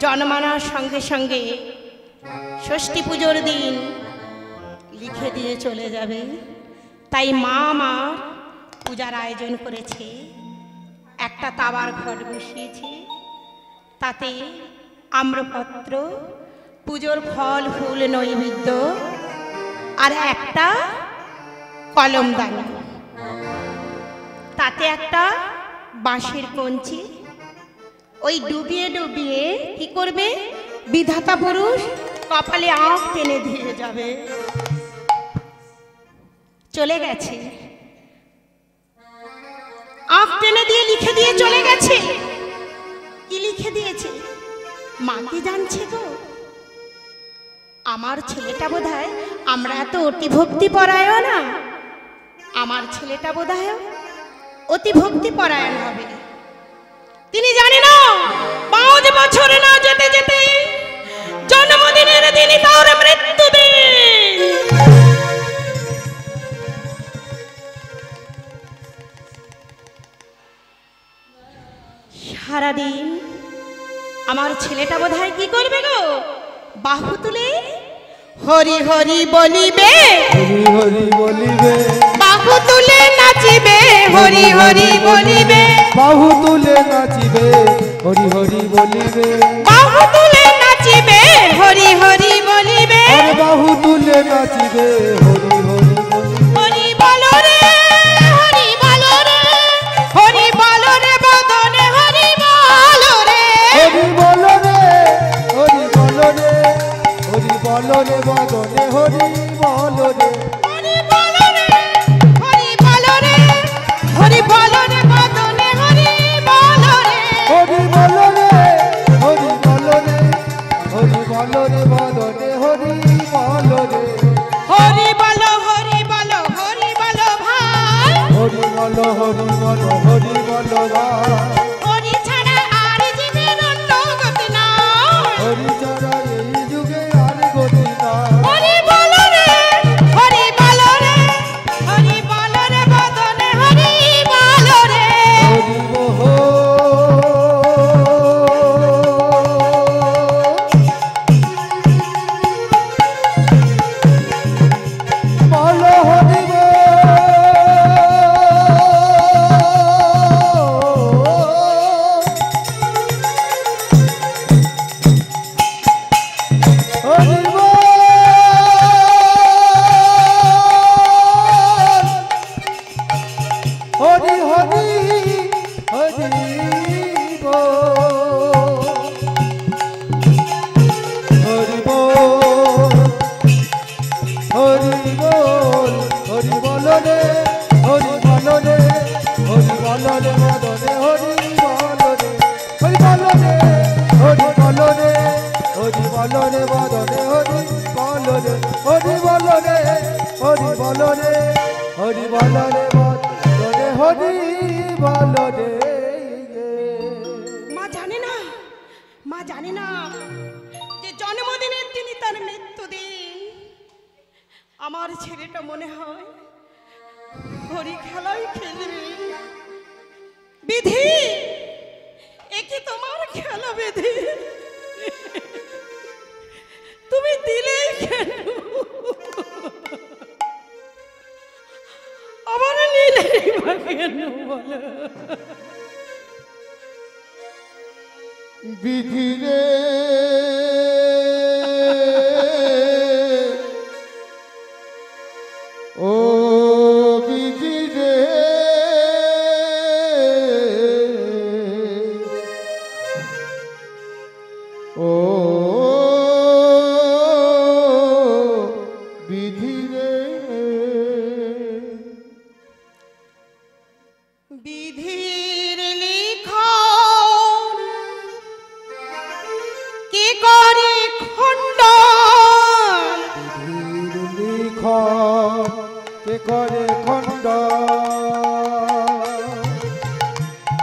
জন্মানোর সঙ্গে সঙ্গে ষষ্ঠী পুজোর দিন লিখে দিয়ে চলে যাবে। তাই মা আমার পূজার আয়োজন করেছে, একটা তাওয়ার ঘট বসিয়েছে, তাতে আম্রপত্র, পুজোর ফল ফুল নৈবেদ্য আর একটা কলমদানি, তাতে একটা বাঁশের কঞ্চি। ওই ডুবিয়ে ডুবিয়ে কি করবে, বিধাতা পুরুষ কপালে আঁখ টেনে দিয়ে যাবে। চলে গেছে, আঁখ টেনে দিয়ে লিখে দিয়ে চলে গেছে। কি লিখে দিয়েছে মা কি জানছে গো? আমার ছেলেটা বোধহয়, আমরা এত অতি ভক্তি পরায়ণ না, আমার ছেলেটা বোধহয় অতি ভক্তি পরায়ণ হবে। তিনি জানে না 5 বছর না যেতে যেতে জন্মদিনের দিনই তার মৃত্যুদিন। সারাদিন আমার ছেলেটা বোধহয় কি করবে গো, বাহু তুলে হরি হরি বলিবে, হরি হরি বলিবে, বাহু তুলে নাচিবে, হরি হরি বলিবে, বাহু তুলে নাচিবে, হরি হরি বলিবে, বাহু তুলে নাচিবে, হরি হরি বলিবে, আর বাহু তুলে নাচিবে, হরি হরি বলিবে। হরি বলো রে, হরি বলো রে, হরি বলো রে বদনে, হরি বলো রে, হরি বলো রে, হরি বলো রে, হরি বলো রে বদনে, হরি বলো রে, হরি বলো রে, হরি বলো রে, হরি বলো রে বদনে, হরি বলো রে, হরি বলো রে, হরি বলো রে, হরি বলো রে বদনে, হরি বলো রে, হরি বলো, হরি বলো, হরি বলো ভাই, হরি বলো, হরি বলো, হরি বলো ভাই, হরি ছাড়া আর জীবের অন্য গতি নাই, হরি ছাড়া এই যুগে আর গতি নাই। হরি বলো রে, হরি বলো রে, হরি বলো রে বদনে, হরি বলো রে, হরি বলো, বলো হরি বল, হরি বল, হরি হরি হরি বল, হরি বল, হরি বল, হরি বল রে, হরি বল রে, হরি বল রে বদনে, হরি বল রে, হরি বল রে, হরি বল রে, হরি বল রে বদনে, হরি বল রে, হরি বল রে, হরি বল রে, হরি বল রে বদনে, হরি বল রে। মা জানে না, মা জানে না যে জন্মদিনের দিনই তার মৃত্যুদিন। আমার ছেলেটা মনে হয় হরি খেলায় খেলবে। বিধি, এ কি তোমার খেলা বিধি? তুমি দিলেই কেন, আবার নিলেই বা কেন বলো? বিধি রে, ও বিধি রে, ও বিধি রে, বিধির লিখন কি করে খণ্ডন, বিধির লিখন কে করে খণ্ড,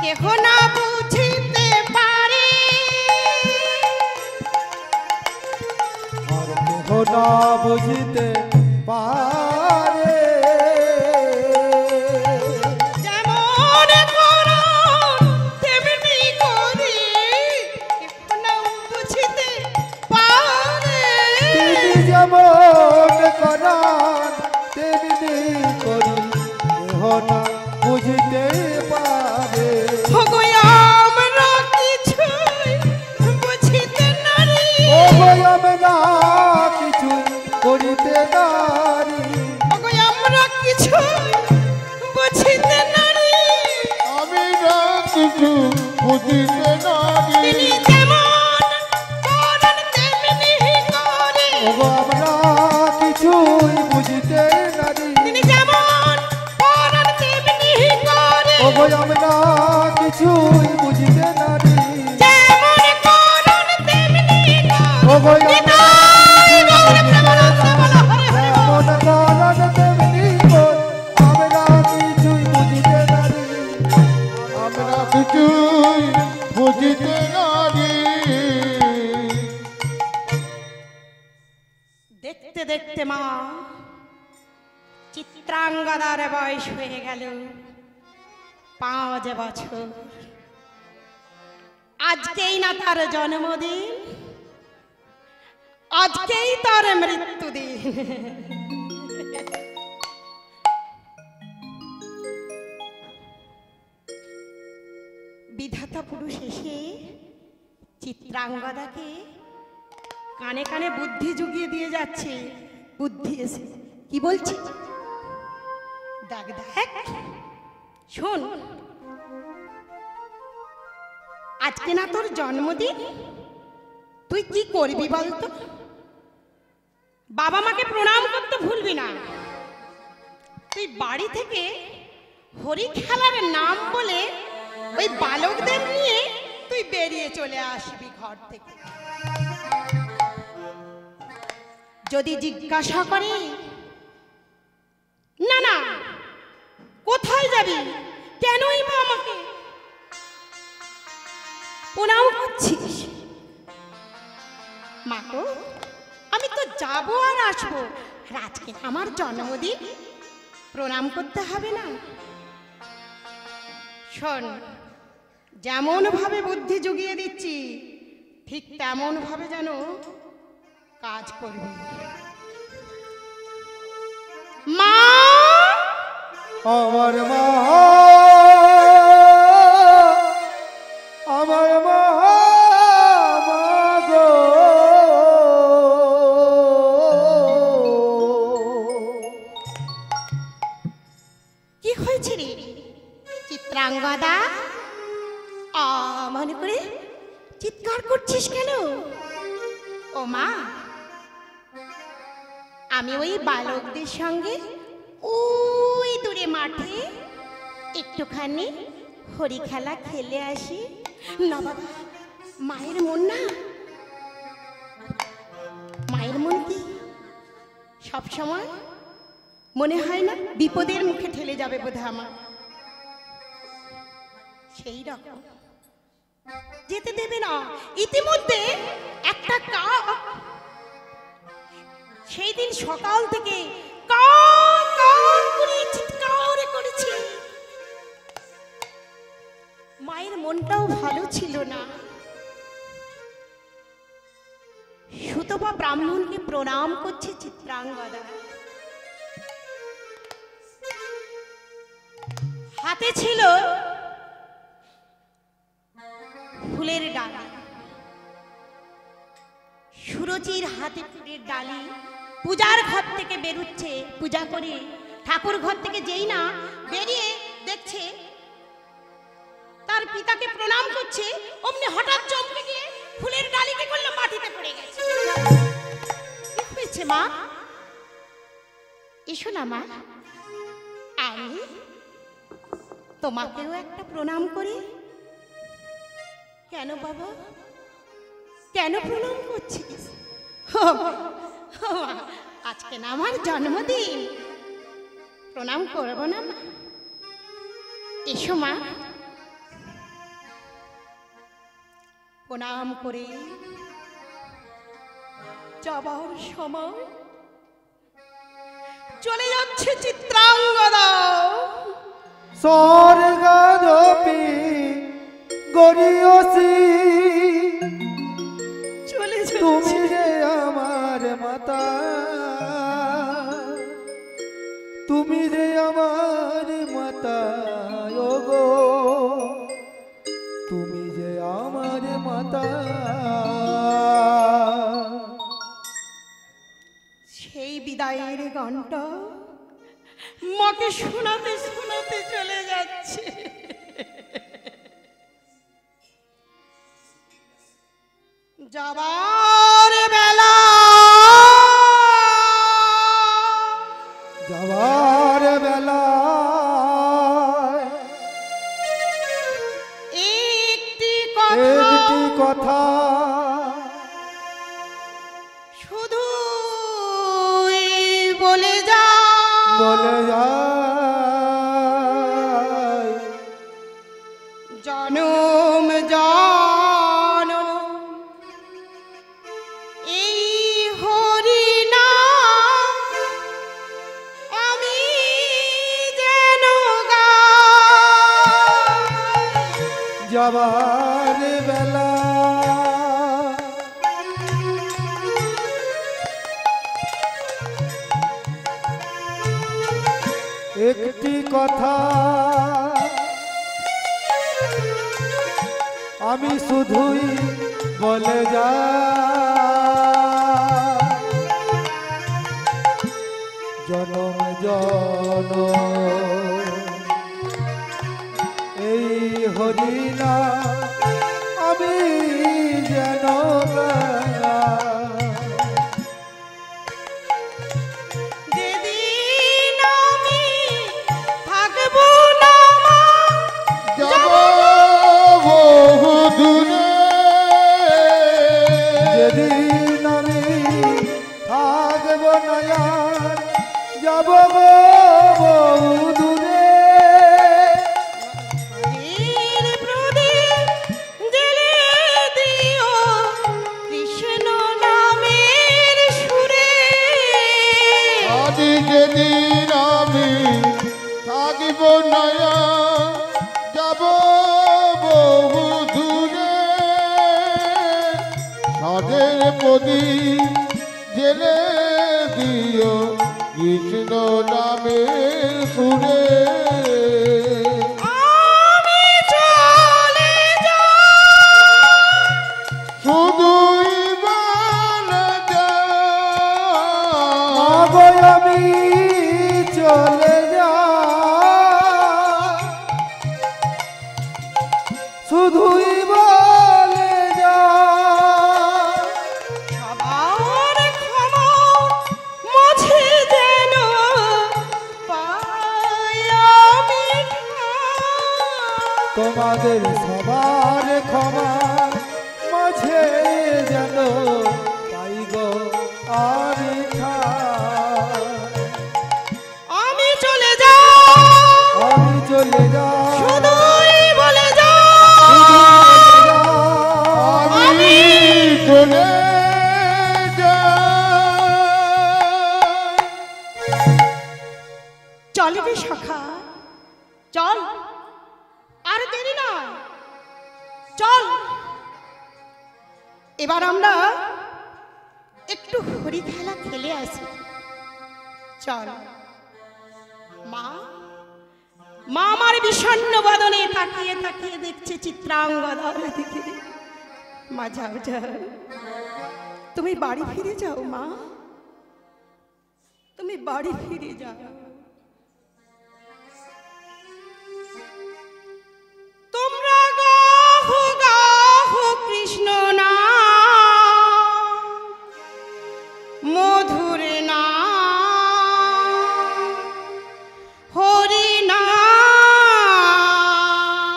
কেহ না বুঝিতে পারে, আর কেহ না বুঝিতে পারে, যেমন করুন তেমনি করি, কেহ না বুঝিতে যেমন করান তেমনি করি দেহ না বুঝতে পারে ওগো আমরা কিছুই বুঝিতে নারি ও আমরা কিছু করিতে নারি ওগো আমরা কিছুই বুঝিতে নারি আমি না কিছু বুঝিতে নারি তিনি যেমন করেন তেমনি করে ওগো আমরা কিছুই বুঝিতে নারি তিনি যেমন করেন তেমনি করে ওগো আমরা কিছুই বুঝিতে নারি যেমন করেন তেমনি ওগো করে আমরা যেমন করান তেমনি করি আমরা কিছুই বুঝিতে নারি আমরা কিছুই বুঝিতে নারি দেখতে দেখতে মা চিত্রাঙ্গদার বয়স হয়ে গেল 5 বছর আজকেই না তার জন্মদিন আজকেই তার মৃত্যুদিন বিধাতা পুরুষ এসে চিত্রাঙ্গদাকে কানে কানে বুদ্ধি জুগিয়ে দিয়ে যাচ্ছে বুদ্ধি এসে কি বলছি দেখ দেখ শোন আজকে না তোর জন্মদিন তুই কি করবি বলতো বাবা মাকে প্রণাম করতে ভুলবি না তুই বাড়ি থেকে হরি খেলার নাম বলে ওই বালকদের নিয়ে তুই বেরিয়ে চলে আসবি ঘর থেকে যদি জিজ্ঞাসা করে না না কোথায় যাবি কেনই বা আমাকে প্রণাম করছিস মা গো আমি তো যাবো আর আসবো আর আজকে আমার জন্মদিন প্রণাম করতে হবে না শোন যেমন ভাবে বুদ্ধি জুগিয়ে দিচ্ছি ঠিক তেমন ভাবে যেন কাজ করবি মা আমার মা আমার মা গো কি হয়েছে রে চিত্রাঙ্গদা মনে করে চিৎকার করছিস কেন ও মা আমি ওই বালকদের সঙ্গে ওই দূরে মাঠে একটুখানি হরি খেলা খেলে আসি না বাবা মায়ের মন না মায়ের মন কি সব সময় মনে হয় না বিপদের মুখে ঠেলে যাবে বোধহয় আমার সেই রকম যেতে দেবে না ইতিমধ্যে একটা কাক সেই দিন সকাল থেকে কাক কাক করে চিৎকার করেছে মায়ের মনটাও ভালো ছিল না সুতপা ব্রাহ্মণকে প্রণাম করছে চিত্রাঙ্গদা হাতে ছিল ফুলের ডালি সুরজির হাতে ফুলের ডালি পূজার ঘর থেকে বেরুচ্ছে পূজা করে ঠাকুর ঘর থেকে যেই না বেরিয়ে দেখছে তার পিতাকে প্রণাম করছে অমনি হঠাৎ চমকে গিয়ে ফুলের ডালিকে করলো মাটিতে পড়ে গেছে কি হয়েছে মা এসো না মা আমি তোমাকেও একটা প্রণাম করি কেন বাবা কেন প্রণাম করছিস আজকে না আমার জন্মদিন প্রণাম করবো না মা এসো মা প্রণাম করে যাবার সময় চলে যাচ্ছে চিত্রাঙ্গদা স্বর্গদপি গরিয়সি চলে তুমি যাচ্ছে রে আমার মাতা আমার মাতা গো, তুমি যে আমার মাতা। সেই বিদায়ের গানটা মাকে শোনাতে শোনাতে চলে যাচ্ছে। যাবার বেলা, যাবার বেলা একটি একটি কথা শুধু বলে যা, বলে যায়, জনম জনম এই হরি নাম আমি যেন গাই। যাবার বেলা একটি কথা আমি শুধুই বলে যাই, জনম জনম এই হরিনা আমি যেন যেদিন আমি থাকবো না মা, যাব বহু দূরে, যেদিন আমি থাকব না আর যাব গো বহু দূরে, এর প্রদীপ জ্বেলে দিও কৃষ্ণ নামের সুরে। আদি যেদিন আমি থাকিব নয়া, যাব বহু দূরে, সাধের প্রদীপ জেলে দিও কৃষ্ণ নামের সুরে। আমি চলে যাই, শুধুই বলে যাই, গো আমি চলে যাই, শুধুই বলে যাই, সবার ক্ষমা মুছে যেন পাই আমি ঠাঁই। তোমাদের সবার ক্ষমা মাঝে যেন পাই গো আমি ঠাঁই। আমি চলে যাই, আমি চলে যাই, শুধুই বলে যাই, আমি চলে যাই। চল রে সখা চল, আর দেরি নয়, চল এবার আমরা একটু হরি খেলা খেলে আসি। চল মা, মা আমার বিষণ্ণ বদনে তাকিয়ে তাকিয়ে দেখছে চিত্রাঙ্গদার দিকে। মা যাও যাও, তুমি বাড়ি ফিরে যাও মা, তুমি বাড়ি ফিরে যাও। তোমরা গাহো গাহো কৃষ্ণ নাম, মধুর নাম, হরি নাম।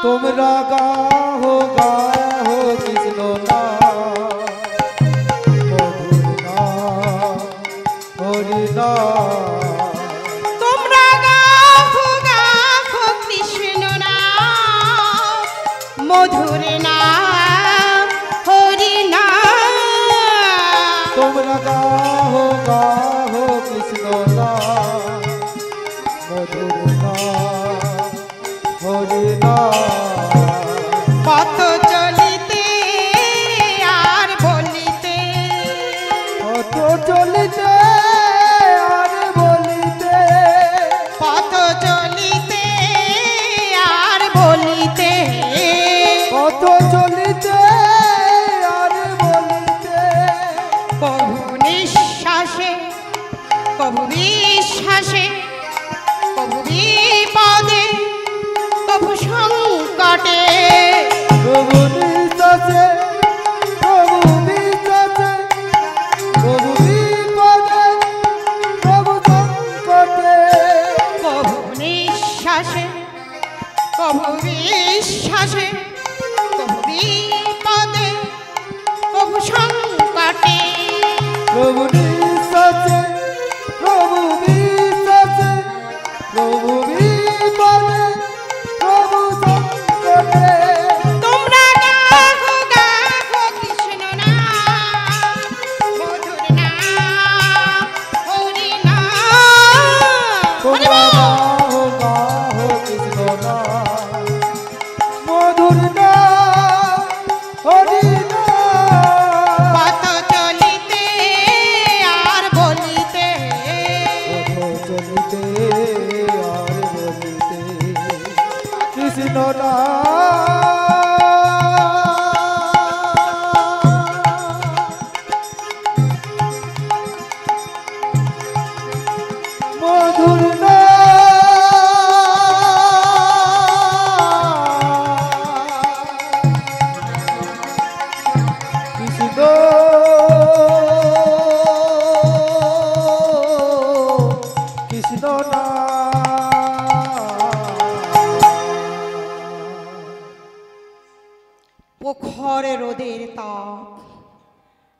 তোমরা গাহো গাহো কৃষ্ণ নাম, মধুর নাম, হরি নাম। তোমরা গাহো গাহো কৃষ্ণ নাম, মধুর নাম, হরি নাম। তোমরা গাহো গাহো কৃষ্ণ নাম, মধুর নাম, হরি নাম। কত চলিতে আর বলিতে, কত চলিতে আর বলিতে, কত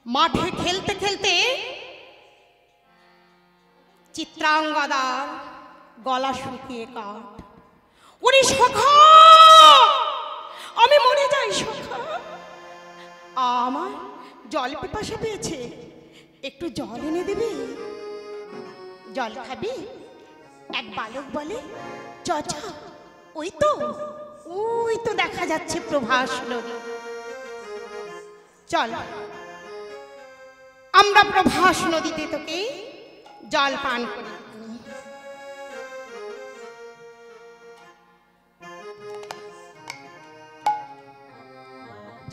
মাঠে খেলতে খেলতে চিত্রাঙ্গদার গলা শুকিয়ে কাঠ। ওরে সখা, আমি মরে যাই সখা, আমার জল পিপাসা পেয়েছে, একটু জল এনে দেবে? জল খাবি? এক বালক বলে, চ চ, ওই তো দেখা যাচ্ছে প্রভাস নদী, চল আমরা প্রভাস নদীতে তোকে জল পান করি।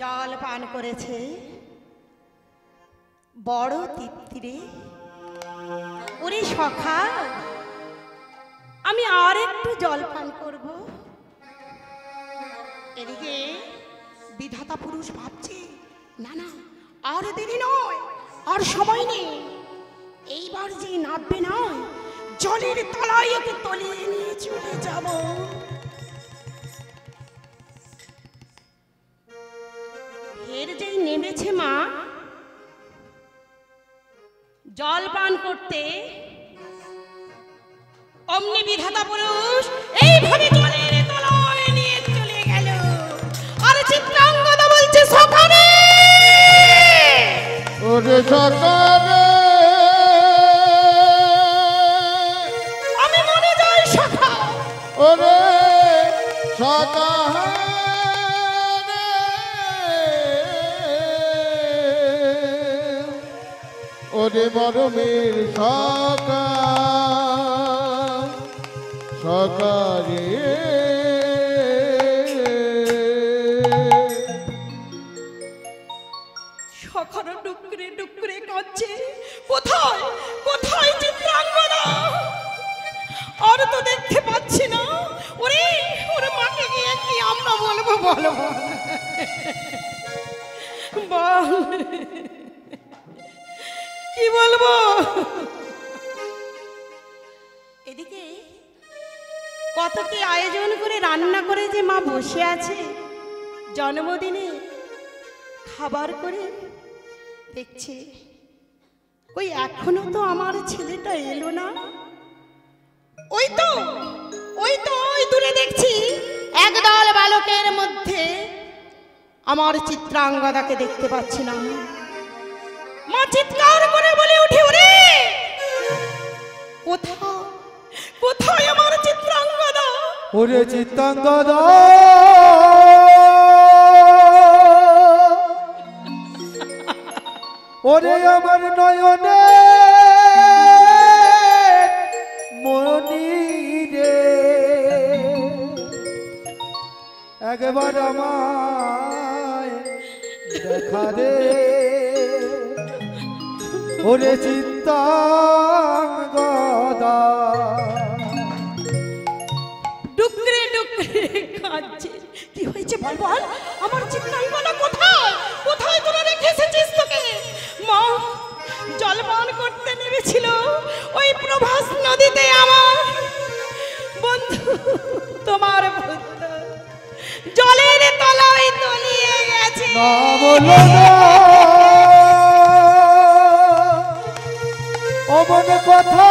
জল পান করেছে, বড় তৃপ্তিরে। ওরে সখা, আমি আর একটু জল পান করব। এদিকে বিধাতা পুরুষ ভাবছে, না না, আর দেরি নয়, আর সময় নেই, এইবার যে নামবে না, জলের তলায় ওকে তলিয়ে নিয়ে চলে যাব। ফের যেই নেমেছে মা জল পান করতে, অমনি বিধাতা পুরুষ এইভাবে জলের তলায় নিয়ে চলে গেল। আর চিত্রাঙ্গদা বলছে, সকালে ওরে সকালে আমি মনে যাই সখা, ওরে সকালে ওরে মরমের সকাল সকালে সখারও ডুকরে ডুকরে কাঁদছে। কোথায় কোথায় চিত্রাঙ্গদা? আর তো দেখতে পাচ্ছি না। ওরে ওরে, মাকে গিয়ে কি আমরা বলবো? বলো বল, কি বলবো? এদিকে কত কি আয়োজন করে রান্না করে যে মা বসে আছে জন্মদিনে খাবার করে, দেখছি ওই এখনো তো আমার ছেলেটা এলো না। ওই দূরে দেখছি একদল বালকের মধ্যে আমার চিত্রাঙ্গদাকে দেখতে পাচ্ছি না। মা চিৎকার করে বলে উঠে, ওরে কোথায় কোথায় আমার চিত্রাঙ্গদা? ওরে চিত্রাঙ্গদা, ওরে আমার নয়নে মনি রে, একবার আমায় দেখা রে। ওরে চিত্রাঙ্গদা, ডুকরে ডুকরে কাঁদছে। কি হয়েছে বল বল, আমার চিত্রাঙ্গদা কোথায়? কোথায় তোরা রেখে এসেছিস তোকে? মা জলপান করতে নেমেছিল ওই প্রভাস নদীতে, আমার বন্ধু তোমার পুত্র জলের তলায় তলিয়ে গেছে। না বলো না, অমন কথা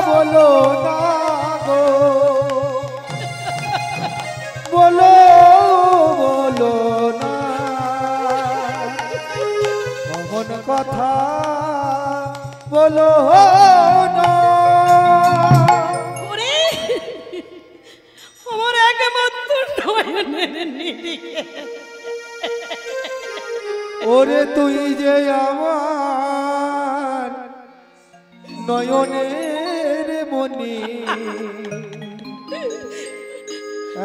বলো না গো, বলো বলো না, অমন কথা বলো না। ওরে আমার একমাত্র নয়নের নিদিকে, ওরে তুই যে আমার নয়নের মনি,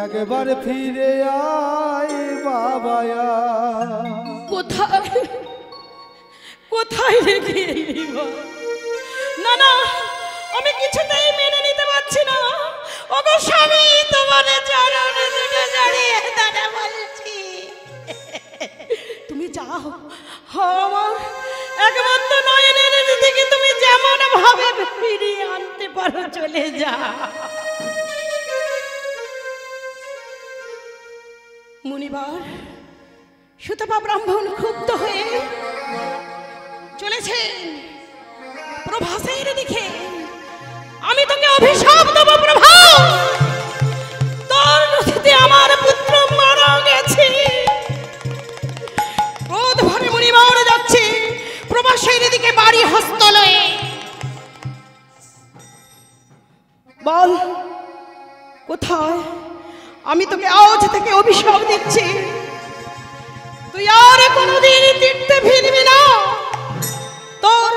একবার ফিরে আয় বাবায়া। কোথায় কোথায় রেখে এলি বল? না না, আমি কিছুতেই মেনে নিতে পারছি না। ওগো স্বামী, তোমার চরণ দুটো জড়িয়ে দাঁড়া বলছি, তুমি যাও, আমার একমাত্র নয়নের দিকে তুমি যেমন ভাবে ফিরিয়ে আনতে পারো চলে যা। মুনিবার সুতপা ব্রাহ্মণ ক্ষুব্ধ হয়ে চলেছেন প্রভাসের দিকে। আমি তোকে অভিশাপ দেব প্রভাস, তোর নদীতে আমার পুত্র মারা গেছে। ক্রোধ ভরে মুনিবর যাচ্ছে প্রভাসের দিকে বাড়ি হস্ত লয়ে। বল কোথায়? আমি তোকে আজ থেকে অভিশাপ দিচ্ছি, তুই আর কোনোদিন তীর্থে ফিরবি না। তোর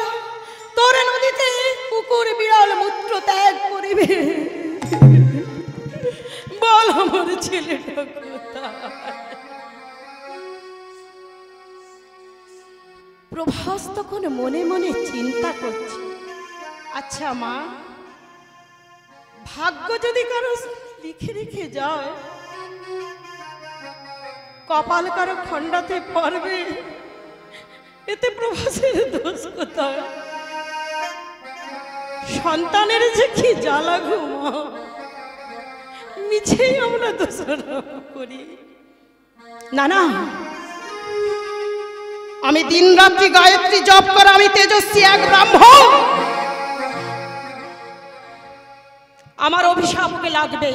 তোর নদীতে কুকুর বিড়াল মূত্র ত্যাগ করিবে। বল আমার ছেলেটা কোথায়? প্রভাস তখন মনে মনে চিন্তা করছে, আচ্ছা মা, ভাগ্য যদি কারো লিখে রেখে যায়, কপাল কারো খণ্ডাতে পারবে, এতে প্রভাসের দোষ কোথায়? সন্তানের যে কি জ্বালা গো মা, মিছেই আমরা দোষারোপ করি। না না, আমি দিন রাত্রি গায়ত্রী জপ করা আমি তেজস্বী এক ব্রাহ্মণ, আমার অভিশাপ ওকে লাগবে।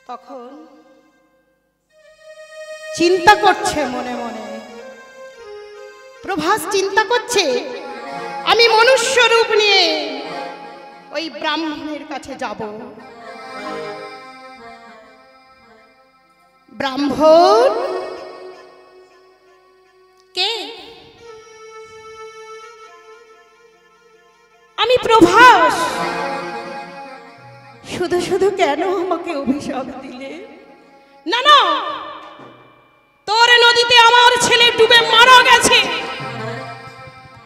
তখন চিন্তা করছে মনে মনে, প্রভাস চিন্তা করছে আমি মনুষ্য রূপ নিয়ে ওই ব্রাহ্মণের কাছে যাব। ব্রাহ্মণ কে? আমি প্রভাস। শুধু শুধু কেন আমাকে অভিশাপ দিলে? না না, তোর নদীতে আমার ছেলে ডুবে মারা গেছে।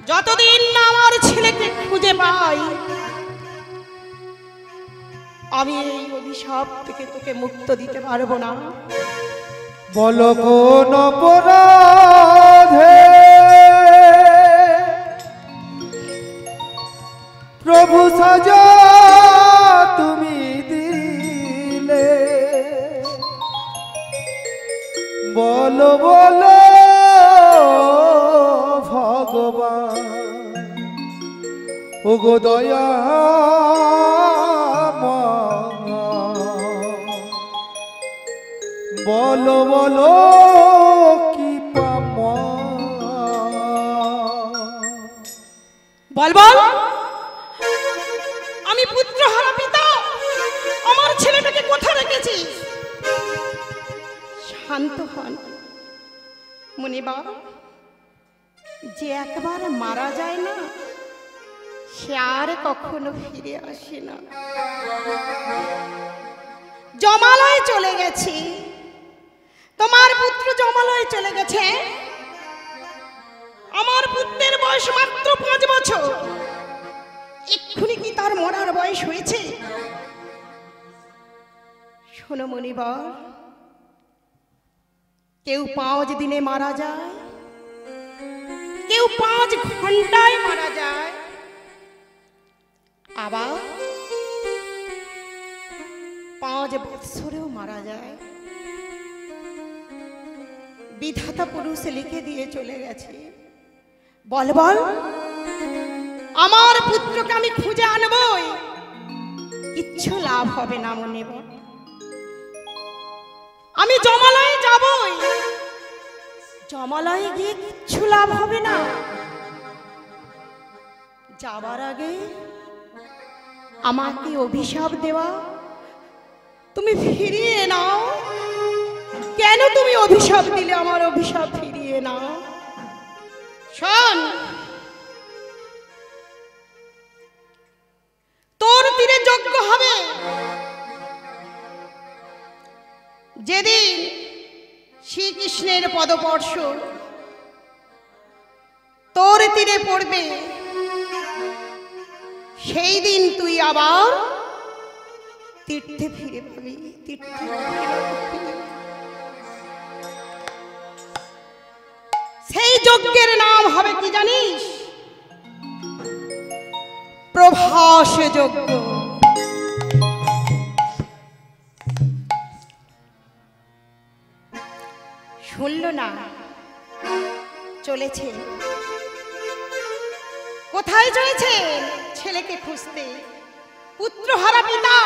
যতদিন না আমার ছেলেকে খুঁজে পাই, আমি এই অভিশাপ থেকে তোকে মুক্ত দিতে পারবো না। বলো কোন অপরাধে প্রভু সাজা তুমি দিলে, বলো বলো ভগবান ওগো দয়া, বলো বলো কি পাম। বল বল, আমি পুত্রহারা পিতা, আমার ছেলেটাকে কোথায় রেখেছিস? শান্ত হন মুনিবার, যে একবার মারা যায় না সে আর কখনো ফিরে আসে না। জমালয়ে চলে গেছি, তোমার পুত্র জমালয়ে চলে গেছে। আমার পুত্রের বয়স মাত্র 5 বছর, এক্ষুনি কি তার মরার বয়স হয়েছে? শোনো মুনিবার, কেউ 5 দিনে মারা যায়, কেউ 5 ঘন্টায় মারা যায়, আবার 5 বৎসরেও মারা যায়। বিধাতা পুরুষ লিখে দিয়ে চলে গেছে। বল বল, আমার পুত্রকে আমি খুঁজে আনবই, কিচ্ছু লাভ হবে না মুনিবার। আমি জমালয়ে যাবই, জমালয়ে গিয়ে কিচ্ছু লাভ হবে না। যাবার আগে আমাকে অভিশাপ দেওয়া তুমি ফিরিয়ে নাও। কেন তুমি অভিশাপ দিলে? আমার অভিশাপ ফিরিয়ে নাও। শোন, তোর তীরে যজ্ঞ হবে যেদিন শ্রীকৃষ্ণের পদস্পর্শ তোর তীরে পড়বে, সেই দিন তুই আবার তীর্থে ফিরে পাবি। তীর্থে সেই যজ্ঞের নাম হবে কি জানিস? প্রভাস যজ্ঞ। শুনল না, চলেছে। কোথায় চলেছে? ছেলেকে খুঁজতে। পুত্রহারা পিতা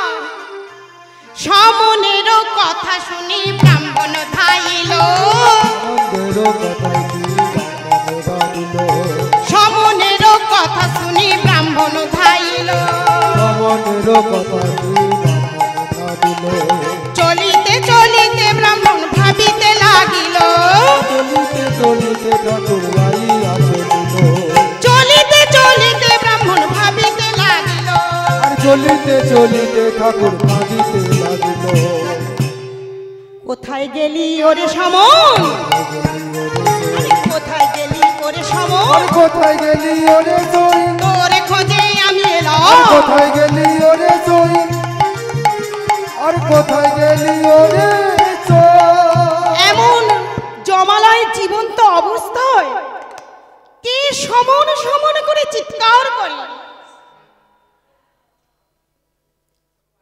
সমনেরও কথা শুনি ব্রাহ্মণ ধাইল। সমনেরও কথা শুনি ব্রাহ্মণ ধাইল। চলিতে চলিতে ব্রাহ্মণ ভাবিতে লাগিল। চলিতে চলিতে ব্রাহ্মণ ভাবিতে লাগিল। চলিতে চলিতে ঠাকুর ভাবিতে লাগিল। কোথায় গেলি ওরে সমন? কোথায় গেলি ওরে সমন? কোথায় গেলি ওরে সই? তোরে খোঁজে আমি এলাম। কোথায় গেলি ওরে সই? আর কোথায় গেলি ওরে এমন জমালয় জীবন্ত অবস্থায় কে সমন সমন করে চিৎকার করে?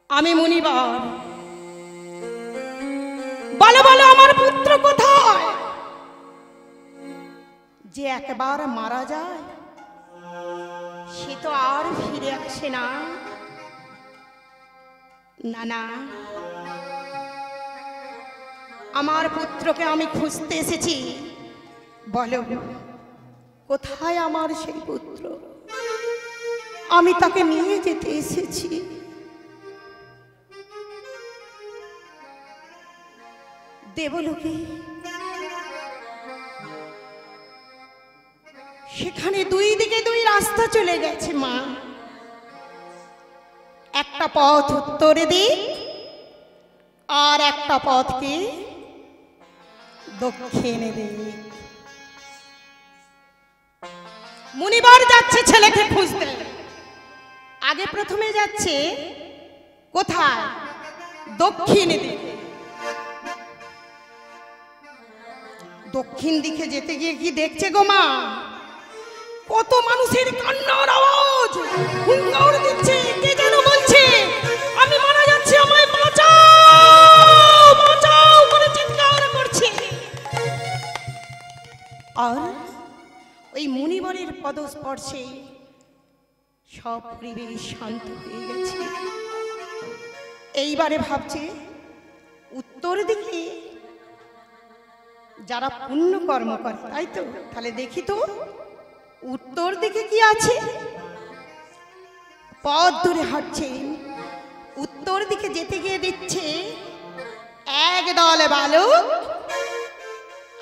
আমি মুনিবার। বলো বলো আমার পুত্র কোথায়? যে একবার মারা যায় সে তো আর ফিরে আসে না। না না, আমার পুত্রকে আমি খুঁজতে এসেছি। বলো কোথায় আমার সেই পুত্র? আমি তাকে নিয়ে যেতে এসেছি। দেবলোকে সেখানে দুই দিকে দুই রাস্তা চলে গেছে মা। একটা পথ উত্তরে দিক আর একটা পথ কি দক্ষিণে দিক। মুনিবার যাচ্ছে ছেলেকে খুঁজতে। আগে প্রথমে যাচ্ছে কোথায়? দক্ষিণে দিকে। দক্ষিণ দিকে যেতে গিয়ে কি দেখছে গো মা? কত মানুষের কান্নার আওয়াজ, হুঙ্কার দিচ্ছে। কে যেন বলছে আমি মারা যাচ্ছি, আমায় বাঁচাও বাঁচাও করে চিৎকার করছে। আর ওই মুনিবরের পদস্পর্শে সব পরিবেশ শান্ত হয়ে গেছে। এইবারে ভাবছে উত্তর দিকে যারা পুণ্য কর্ম করে, তাই তো? তাহলে দেখি তো উত্তর দিকে কি আছে। পথ ধরে হাঁটছে। উত্তর দিকে যেতে গিয়ে দিচ্ছে এক দল বালক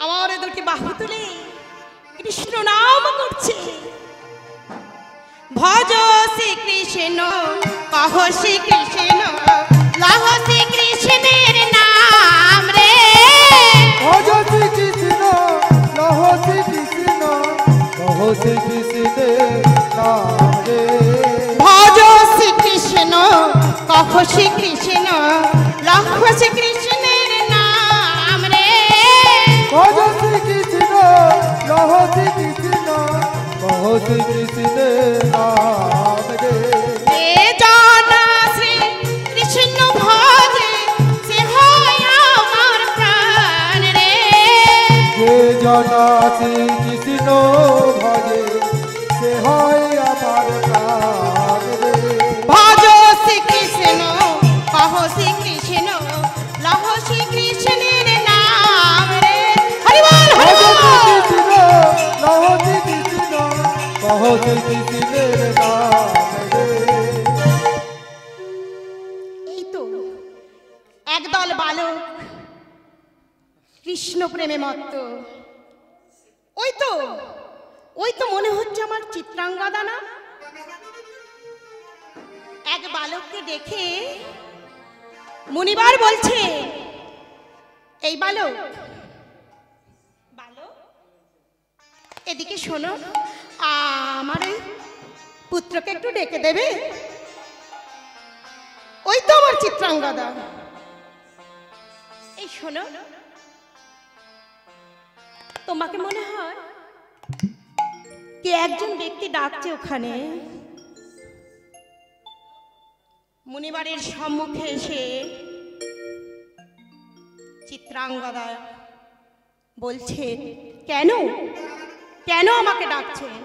আমার দুটি বাহু তুলে কৃষ্ণ নাম করছে। ভজ শ্রীকৃষ্ণ কহ শ্রীকৃষ্ণ লহ শ্রীকৃষ্ণের নাম রে। ভজ শ্রীকৃষ্ণ লহ শ্রীকৃষ্ণ কহ শ্রীকৃষ্ণের নাম রে। ভজ শ্রীকৃষ্ণ কহ শ্রীকৃষ্ণ লহ শ্রীকৃষ্ণের নাম রে। ভজ শ্রীকৃষ্ণ লহ শ্রীকৃষ্ণ কহ শ্রীকৃষ্ণের নাম রে। যে জানা শ্রী কৃষ্ণ ভজে সে হয় আমার প্রাণ রে। যে জনা শ্রীকৃষ্ণ ভজে সে হয় আমার প্রাণ রে। ভজ শ্রীকৃষ্ণ কহ শ্রীকৃষ্ণ লহ শ্রীকৃষ্ণের নাম রে। হরি বল হরি ভজ বল। শ্রীকৃষ্ণ লহ শ্রীকৃষ্ণ কহ শ্রীকৃষ্ণের নাম রে। এই তো একদল বালক কৃষ্ণ প্রেমে মত্ত। ওই তো মনে হচ্ছে আমার চিত্রাঙ্গদা না? এক বালককে দেখে মুনিবার বলছে এই বালক বালক এদিকে শোনো, আমার এই পুত্রকে একটু ডেকে দেবে? ওই তো আমার চিত্রাঙ্গদা। এই শোনো, তোমাকে মনে হয় কে একজন ব্যক্তি ডাকছে ওখানে। মুনিবারের সম্মুখে এসে চিত্রাঙ্গদা বলছেন কেন কেন আমাকে ডাকছেন?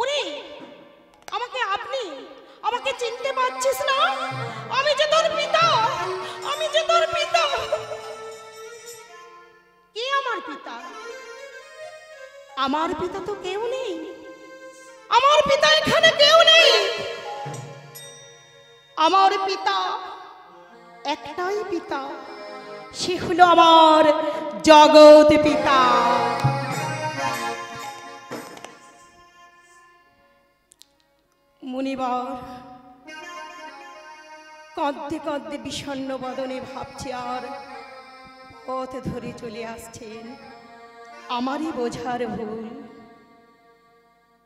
উনি আমাকে চিনতে পারছিস না? আমি যে তোর পিতা, আমি যে তোর পিতা। কে আমার পিতা? আমার পিতা তো কেউ নেই, আমার পিতা এখানে কেউ নেই। আমার পিতা একটাই পিতা, সে হলো আমার জগৎ পিতা। মুনিবার কাঁদতে কাঁদতে বিষণ্ণ বদনে ভাবছে আর পথ ধরে চলে আসছেন। আমারই বোঝার ভুল,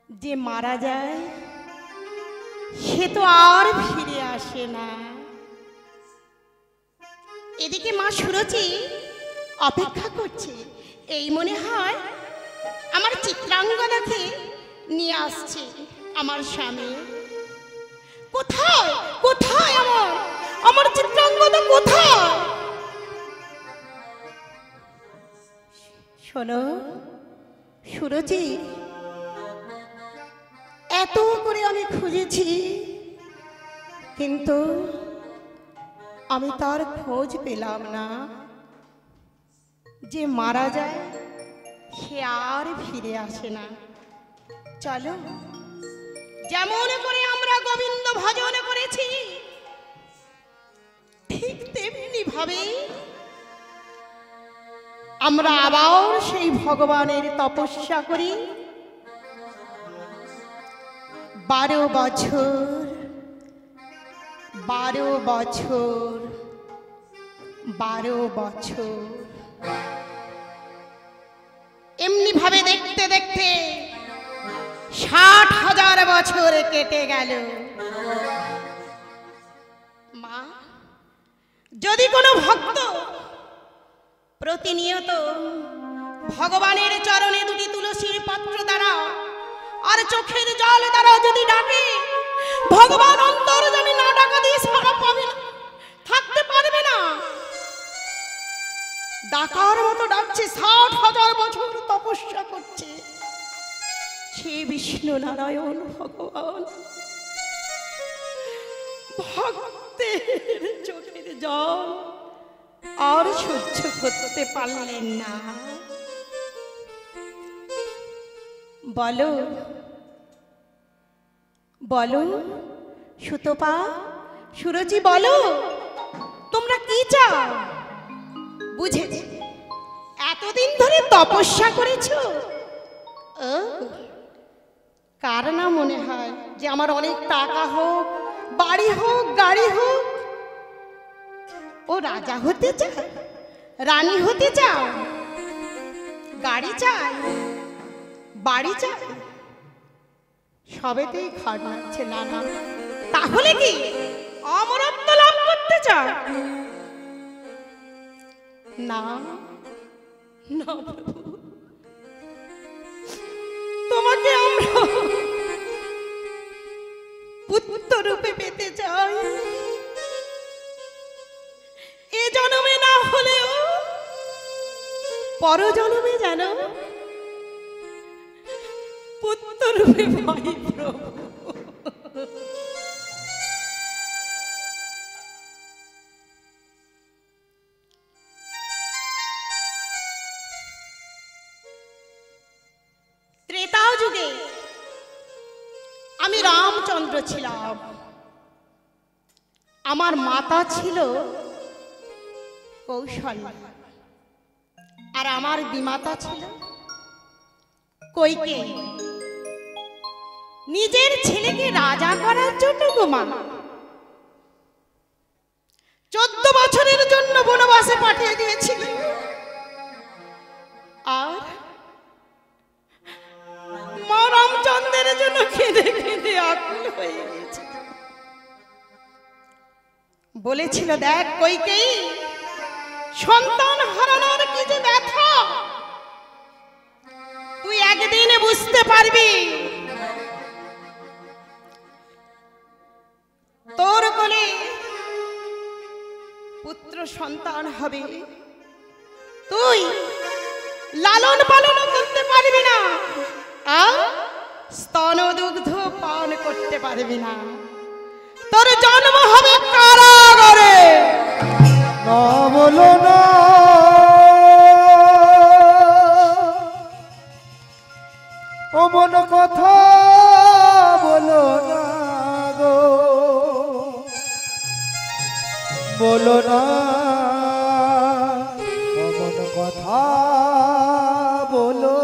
যে মারা যায় সে তো আর ফিরে আসে না। এদিকে মা সুরচি অপেক্ষা করছে, এই মনে হয় আমার চিত্রাঙ্গদাকে নিয়ে আসছে আমার স্বামী। কোথায় কোথায় আমার চিত্রাঙ্গদা কোথায়? শোনো সুরচি, এত করে আমি খুঁজেছি, কিন্তু আমি তার খোঁজ পেলাম না। যে মারা যায় সে আর ফিরে আসে না। চলো, যেমন করে আমরা গোবিন্দ ভজন করেছি ঠিক তেমনি ভাবে আমরা আবার সেই ভগবানের তপস্যা করি। 12 বছর 12 বছর 12 বছর এমনি ভাবে দেখতে দেখতে 60,000 বছর কেটে গেল। মা, যদি কোনো ভক্ত প্রতিনিয়ত ভগবানের চরণে 2টি তুলসীর পত্র দ্বারা আর চোখের জল দ্বারা যদি ডাকে, ভগবান অন্তর্যামী না ডাকা দিয়ে সাড়া পাবে না, থাকতে পারবে না। ডাকার মতো ডাকছে, 60,000 বছর তপস্যা করছে সে বিষ্ণু নারায়ণ ভগবান। ভক্তের চোখের জল আর সহ্য করতে পারলেন না। বলো বলো সুতপা, সুরচি, বলো তোমরা কি চাও? বুঝেছি, এতদিন ধরে তপস্যা করেছো। কার না মনে হয় যে আমার অনেক টাকা হোক, বাড়ি হোক, গাড়ি হোক? ও রাজা হতে চায়, রানী হতে চাও, গাড়ি চায়, বাড়ি চায়, সবেতেই খাট লাগছে। না না, তাহলে কি অমরত্ব লাভ করতে চাও? না না প্রভু, তোমাকে আমরা পুত্র রূপে পেতে চাই। এ জন্মে না হলেও পর জন্মে যেন পুত্র রূপে পাই প্রভু। ত্রেতা যুগে আমি রামচন্দ্র ছিলাম, আমার মাতা ছিল কৌশল্যা, আর আমার বিমাতা ছিল কইকেয়ী। নিজের ছেলেকে রাজা করার জন্য গো মা 14 বছরের জন্য বনবাসে পাঠিয়ে দিয়েছিল। আর মা রামচন্দ্রের জন্য কেঁদে কেঁদে আকুল হয়ে গেছে। বলেছিল, দেখ কইকেয়ী, সন্তান হারানোর কি যে ব্যথা তুই একদিন বুঝতে পারবি। তোর কোলে পুত্র সন্তান হবে, তুই লালন পালন করতে পারবি না, আর স্তন দুগ্ধ পান করতে পারবি না। তোর জন্ম হবে কারাগারে। না বলো না, অমন কথা বলো না গো, বলো না অমন কথা বলো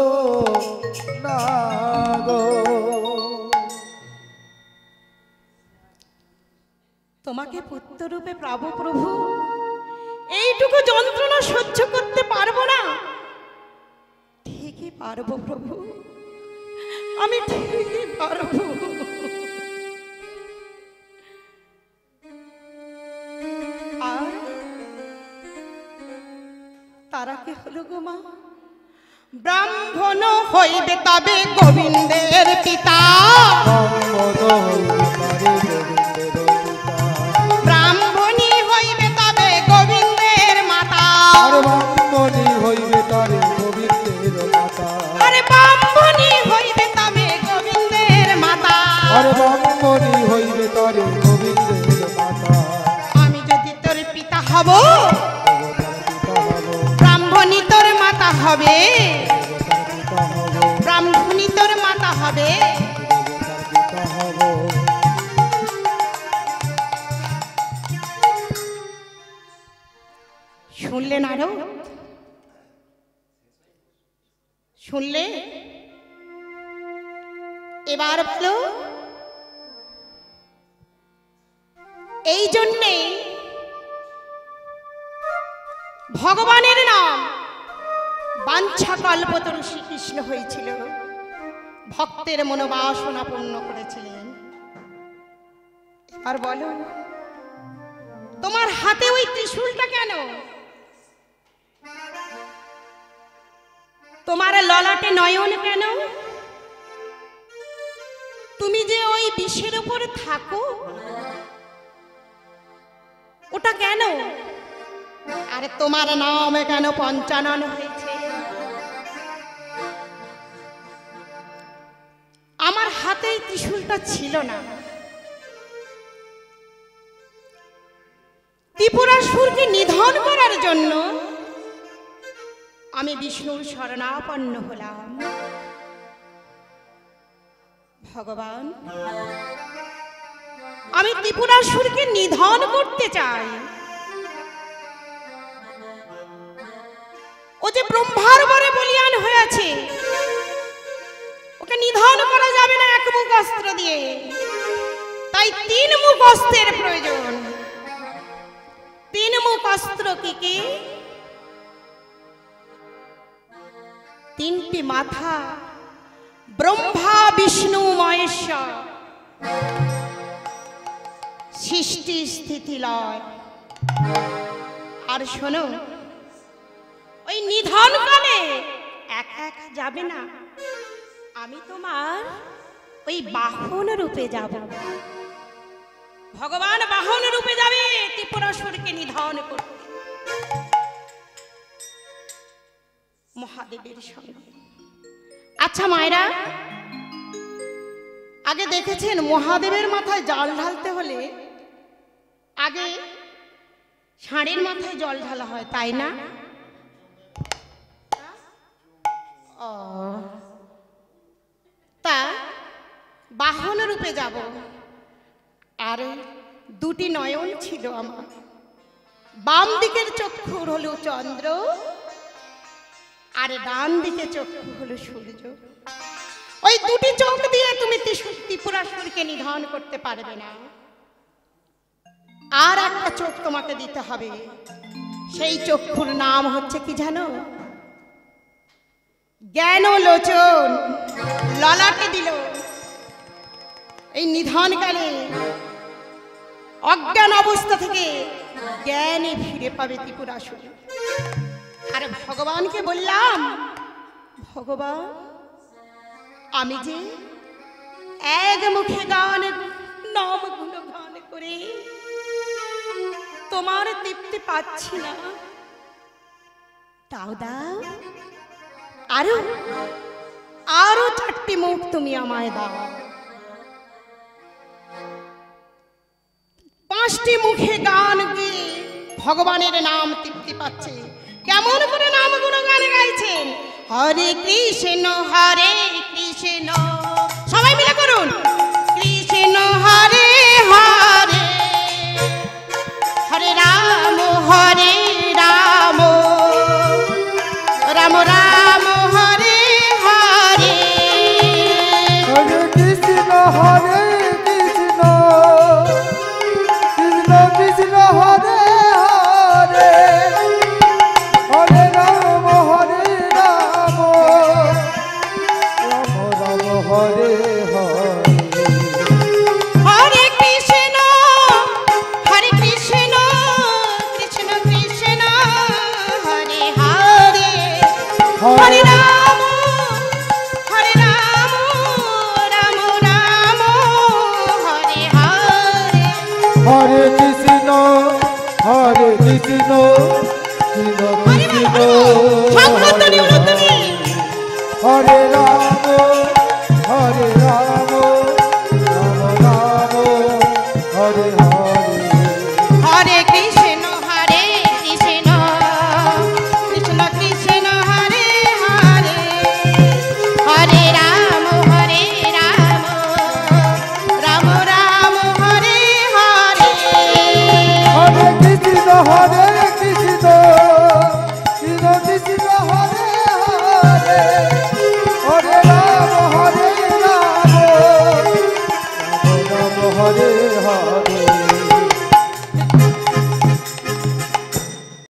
না গো। তোমাকে পুত্ররূপে পাবো প্রভু, এইটুকু যন্ত্রণা সহ্য করতে পারবো না? ঠিকই পারবো প্রভু, আমি ঠিকই পারবো। আর তারা কি হলো গো মা? ব্রাহ্মণ হইবে তবে গোবিন্দের পিতা, ব্রাহ্মণী হইবে তবে গোবিন্দের মাতা, ব্রাহ্মণী হইবে তারে গোবিন্দের মাতা, আরে ব্রাহ্মণী হইবে তবে গোবিন্দের মাতা, আরে ব্রাহ্মণী হইবে তারে গোবিন্দের মাতা। আমি যদি তোর পিতা হব, ব্রাহ্মণী তোর মাতা হবে, ব্রাহ্মণী তোর মাতা হবে। শুনলে নারদ? শুনলে? এবার বলো, এই জন্যে ভগবানের নাম বাঞ্ছা কল্পতরু শ্রীকৃষ্ণ হয়েছিল, ভক্তের মনোবাসনা পূর্ণ করেছিলেন। এবার বলো, তোমার হাতে ওই ত্রিশূলটা কেন? তোমার ললাটে নয়ন কেন? তুমি যে ওই বিষের উপরে থাকো, ওটা কেন? আরে তোমার নাম কেন পঞ্চানন হয়েছে? আমার হাতে এই ত্রিশূলটা ছিল না, ত্রিপুরাসুরকে নিধন করার জন্য আমি বিষ্ণুর শরণাপন্ন হলাম। ভগবান, আমি ত্রিপুরাসুরকে নিধন করতে চাই। ও যে ব্রহ্মার বরে বলিয়ান হয়েছে, ওকে নিধন করা যাবে না এক মুখ অস্ত্র দিয়ে, তাই তিন মুখ অস্ত্রের প্রয়োজন। তিন মুখ অস্ত্র কি কি? তিনটি মাথা, ব্রহ্মা বিষ্ণু মহেশ্বর, সৃষ্টি স্থিতি লয়। আর শোনো, ওই নিধন কালে একা একা যাবে না, আমি তোমার ওই বাহন রূপে যাব। ভগবান বাহন রূপে যাবে ত্রিপুরাসুরকে নিধন করতে মহাদেবের সঙ্গে। আচ্ছা মায়েরা, আগে দেখেছেন মহাদেবের মাথায় জল ঢালতে হলে আগে ষাঁড়ের মাথায় জল ঢালা হয়, তাই না? তা বাহন রূপে যাব, আর দুটি নয়ন ছিল আমার। বাম দিকের চক্ষু হলো চন্দ্র, আর ডান দিকে চক্ষু হলো সূর্য। ওই দুটি চোখ দিয়ে তুমি ত্রিপুরাসুরকে নিধন করতে পারবে না। আর একটা চোখ তোমাকে দিতে হবে, সেই চক্ষুর নাম হচ্ছে কি জানো? জ্ঞান লোচন। ললাটে দিল। এই নিধনকালে অজ্ঞান অবস্থা থেকে জ্ঞানে ফিরে পাবে ত্রিপুরাসুর। আর ভগবানকে বললাম, ভগবান আমি যে এক মুখে গান নামগুলো গান করে তোমার তৃপ্তি পাচ্ছি না, তাও দাও আরো আরো 4টি মুখ তুমি আমায় দাও। 5টি মুখে গান গিয়ে ভগবানের নাম তৃপ্তি পাচ্ছে। কেমন করে নাম গুণগান গাইছেন? হরে কৃষ্ণ সবাই মিলে করুন, কৃষ্ণ হরে হরে, হরে রাম রাম রাম হরে হরে। হরে কৃষ্ণ কৃষ্ণ কৃষ্ণ হরে হরে, হরে রাম রাম রাম হরে হরে। হরে কৃষ্ণ কৃষ্ণ কৃষ্ণ হরে হরে, হরে রাম রাম রাম হরে হরে। হরে কৃষ্ণ কৃষ্ণ কৃষ্ণ সংহতনী উলুধ্বনি। হরে রাম